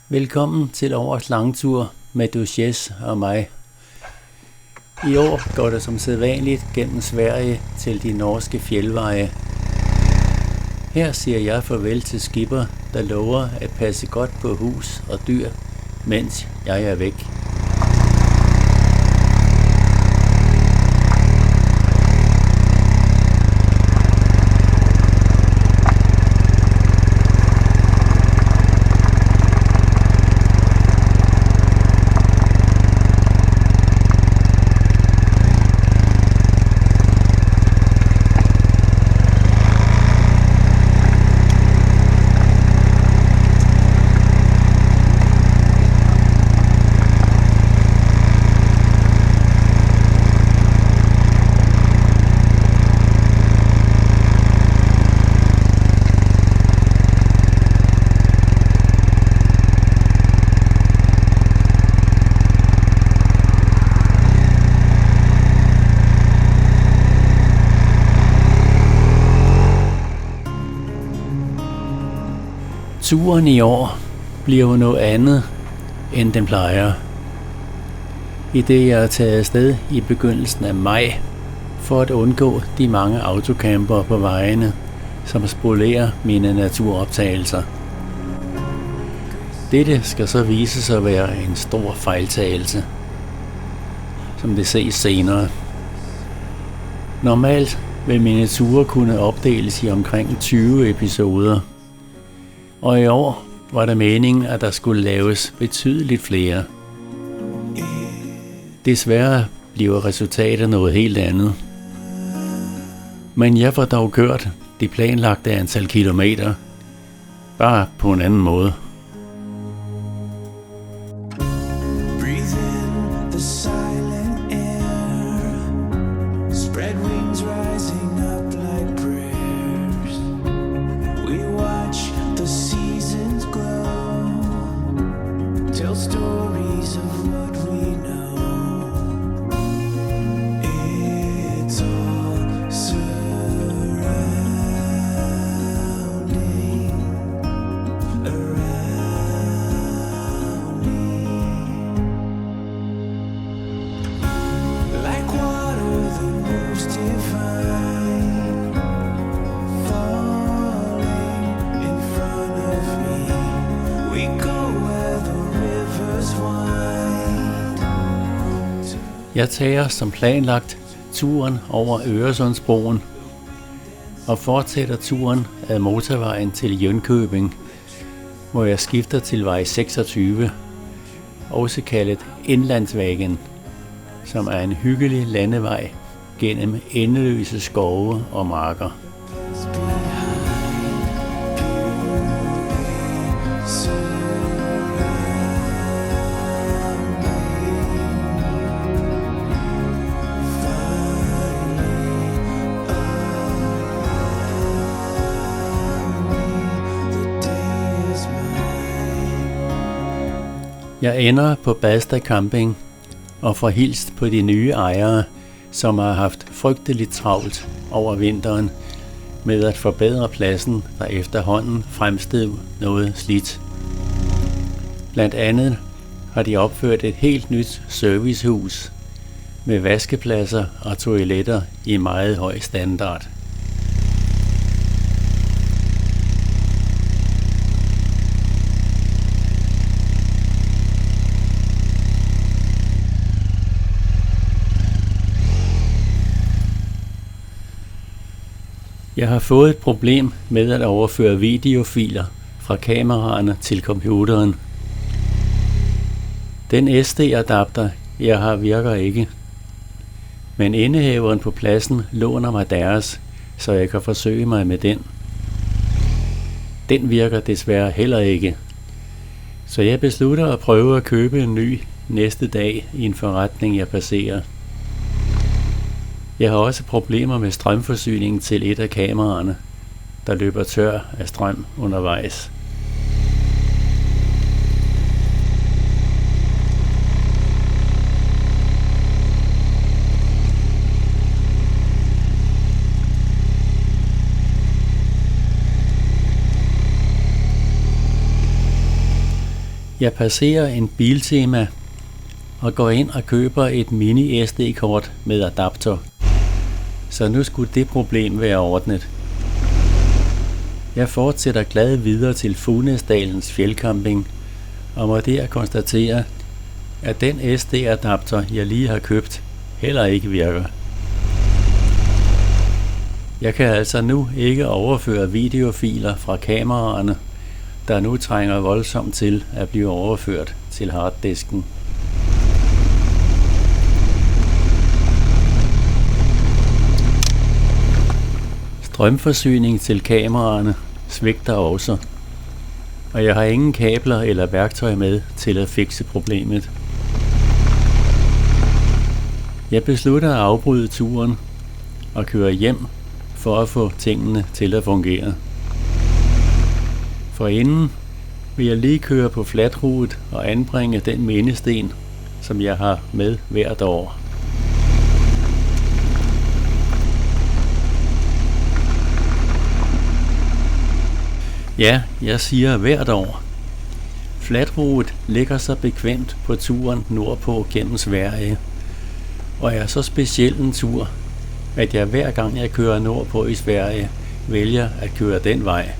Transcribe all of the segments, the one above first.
Velkommen til årets langtur med Duchess og mig. I år går det som sædvanligt gennem Sverige til de norske fjeldveje. Her siger jeg farvel til skipper, der lover at passe godt på hus og dyr, mens jeg er væk. Turen i år bliver jo noget andet, end den plejer. I det jeg er taget afsted i begyndelsen af maj, for at undgå de mange autocamper på vejene, som spolerer mine naturoptagelser. Dette skal så vise sig at være en stor fejltagelse, som det ses senere. Normalt vil mine ture kunne opdeles i omkring 20 episoder. Og i år var det meningen, at der skulle laves betydeligt flere. Desværre bliver resultatet noget helt andet. Men jeg får dog kørt det planlagte antal kilometer, bare på en anden måde. Jeg tager som planlagt turen over Øresundsbroen og fortsætter turen ad motorvejen til Jönköping, hvor jeg skifter til vej 26, også kaldet Inlandsvägen, som er en hyggelig landevej gennem endeløse skove og marker. Jeg ender på Badstad Camping og får hilst på de nye ejere, som har haft frygteligt travlt over vinteren med at forbedre pladsen, der efterhånden fremstod noget slidt. Blandt andet har de opført et helt nyt servicehus med vaskepladser og toiletter i meget høj standard. Jeg har fået et problem med at overføre videofiler fra kameraerne til computeren. Den SD-adapter, jeg har, virker ikke. Men indehaveren på pladsen låner mig deres, så jeg kan forsøge mig med den. Den virker desværre heller ikke. Så jeg beslutter at prøve at købe en ny næste dag i en forretning, jeg passerer. Jeg har også problemer med strømforsyningen til et af kameraerne, der løber tør af strøm undervejs. Jeg passerer en Biltema og går ind og køber et mini SD-kort med adapter. Så nu skulle det problem være ordnet. Jeg fortsætter glad videre til Funesdalens fjeldcamping og må der konstatere, at den SD-adapter, jeg lige har købt, heller ikke virker. Jeg kan altså nu ikke overføre videofiler fra kameraerne, der nu trænger voldsomt til at blive overført til harddisken. Strømforsyning til kameraerne svigter også, og jeg har ingen kabler eller værktøj med til at fikse problemet. Jeg beslutter at afbryde turen og køre hjem for at få tingene til at fungere. Forinden vil jeg lige køre på flatrute og anbringe den mindesten, som jeg har med hvert år. Ja, jeg siger hvert år. Flatrute ligger så bekvemt på turen nordpå gennem Sverige, og er så speciel en tur, at jeg hver gang jeg kører nordpå i Sverige, vælger at køre den vej.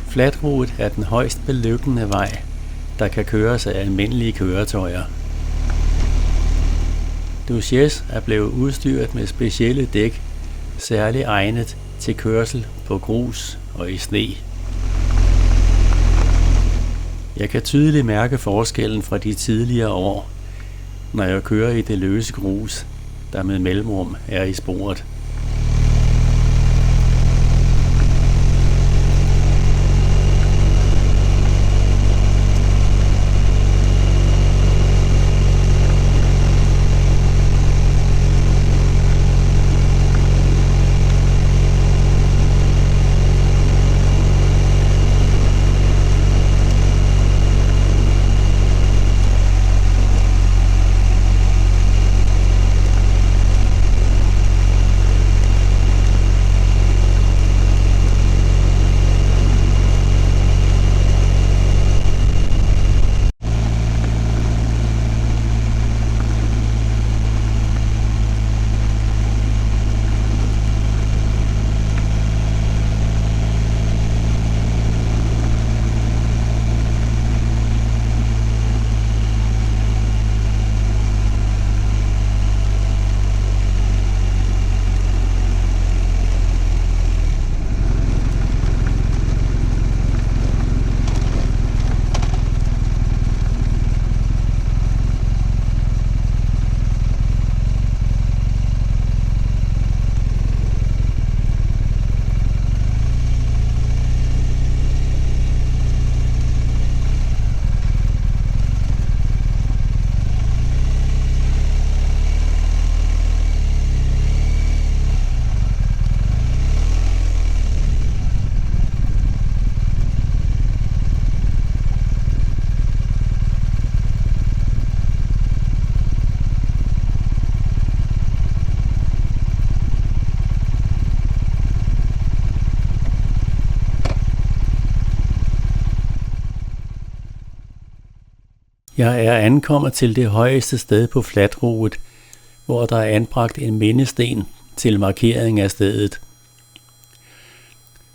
Flatrute er den højst belykkende vej, der kan køres af almindelige køretøjer. Duchess er blevet udstyret med specielle dæk, særligt egnet til kørsel på grus og i sne. Jeg kan tydeligt mærke forskellen fra de tidligere år, når jeg kører i det løse grus, der med mellemrum er i sporet. Jeg er ankommet til det højeste sted på flatrute, hvor der er anbragt en mindesten til markering af stedet.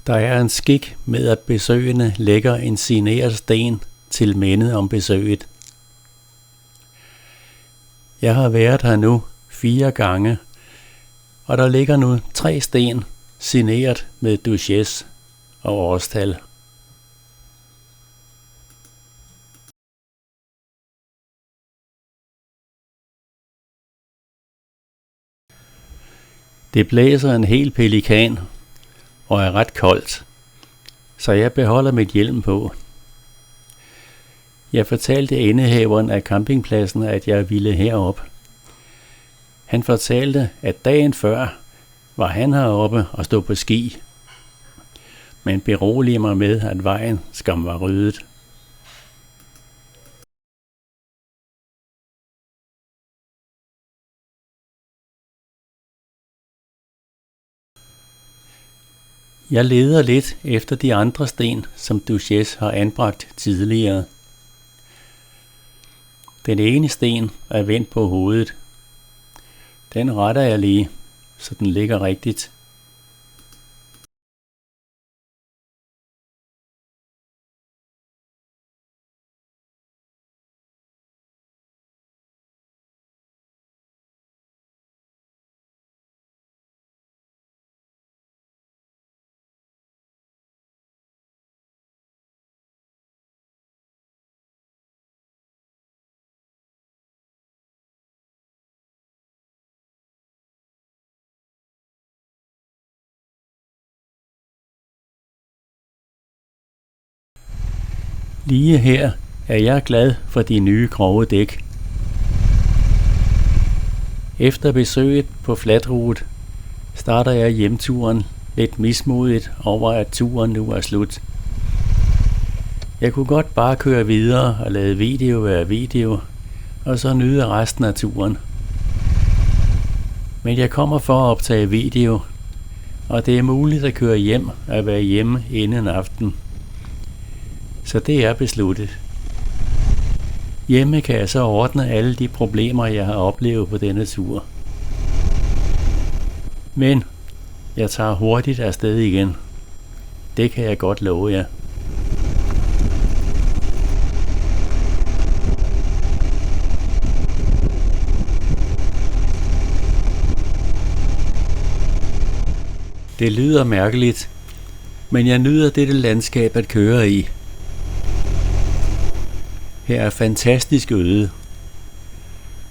Der er en skik med, at besøgende lægger en signeret sten til minde om besøget. Jeg har været her nu 4 gange, og der ligger nu 3 sten signeret med Duchess og årstal. Det blæser en hel pelikan og er ret koldt, så jeg beholder mit hjelm på. Jeg fortalte indehaveren af campingpladsen, at jeg ville herop. Han fortalte, at dagen før var han heroppe og stod på ski, men beroliger mig med, at vejen skam var ryddet. Jeg leder lidt efter de andre sten, som Duchesse har anbragt tidligere. Den ene sten er vendt på hovedet. Den retter jeg lige, så den ligger rigtigt. Lige her er jeg glad for de nye grove dæk. Efter besøget på Flatroute starter jeg hjemturen lidt mismodigt over, at turen nu er slut. Jeg kunne godt bare køre videre og lade video være video, og så nyde resten af turen. Men jeg kommer for at optage video, og det er muligt at køre hjem og være hjemme inden aften. Så det er besluttet. Hjemme kan jeg så ordne alle de problemer, jeg har oplevet på denne tur. Men jeg tager hurtigt afsted igen. Det kan jeg godt love jer. Det lyder mærkeligt, men jeg nyder dette landskab at køre i. Her er fantastisk øde.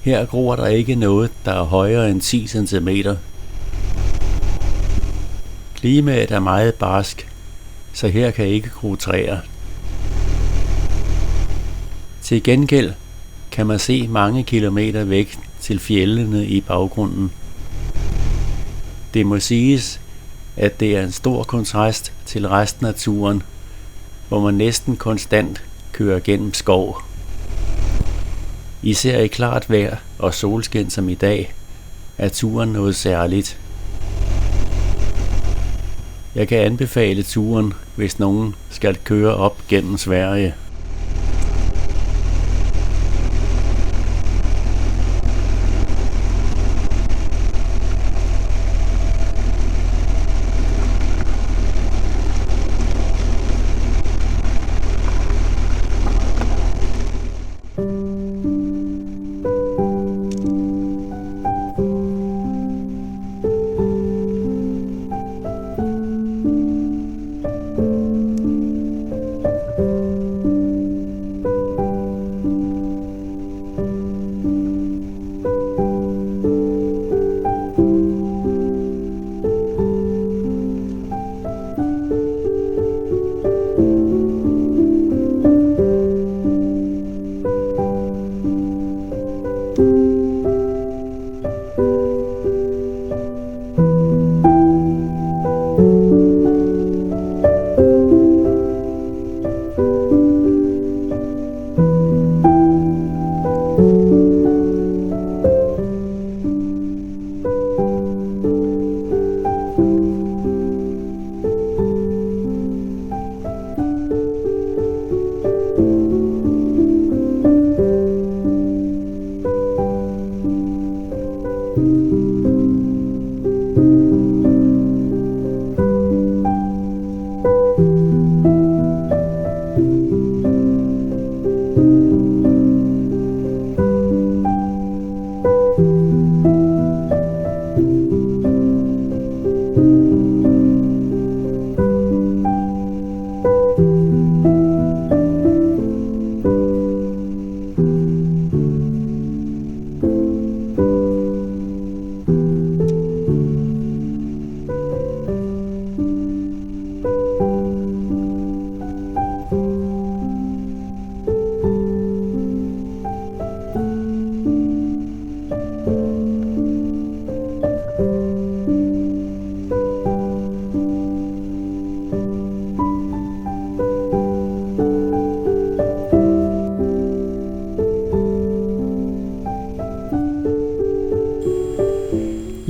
Her gror der ikke noget, der er højere end 10 cm. Klimaet er meget barsk, så her kan ikke gro træer. Til gengæld kan man se mange kilometer væk til fjellene i baggrunden. Det må siges, at det er en stor kontrast til resten af turen, hvor man næsten konstant kører gennem skov. Især i klart vejr og solskin som i dag, er turen noget særligt. Jeg kan anbefale turen, hvis nogen skal køre op gennem Sverige.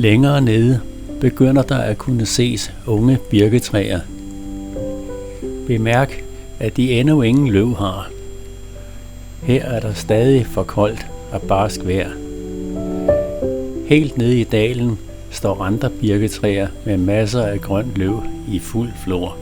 Længere nede begynder der at kunne ses unge birketræer. Bemærk, at de endnu ingen løv har. Her er der stadig for koldt og barsk vejr. Helt nede i dalen står andre birketræer med masser af grønt løv i fuld flor.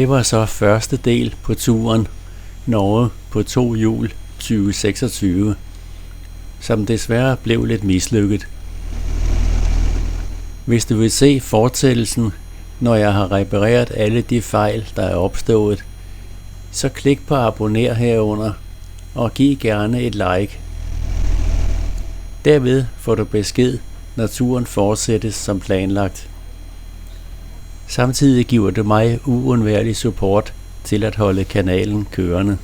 Det var så første del på turen Norge på 2 hjul 2026, som desværre blev lidt mislykket. Hvis du vil se fortsættelsen, når jeg har repareret alle de fejl, der er opstået, så klik på abonner herunder og giv gerne et like. Derved får du besked, når turen fortsættes som planlagt. Samtidig giver det mig uundværlig support til at holde kanalen kørende.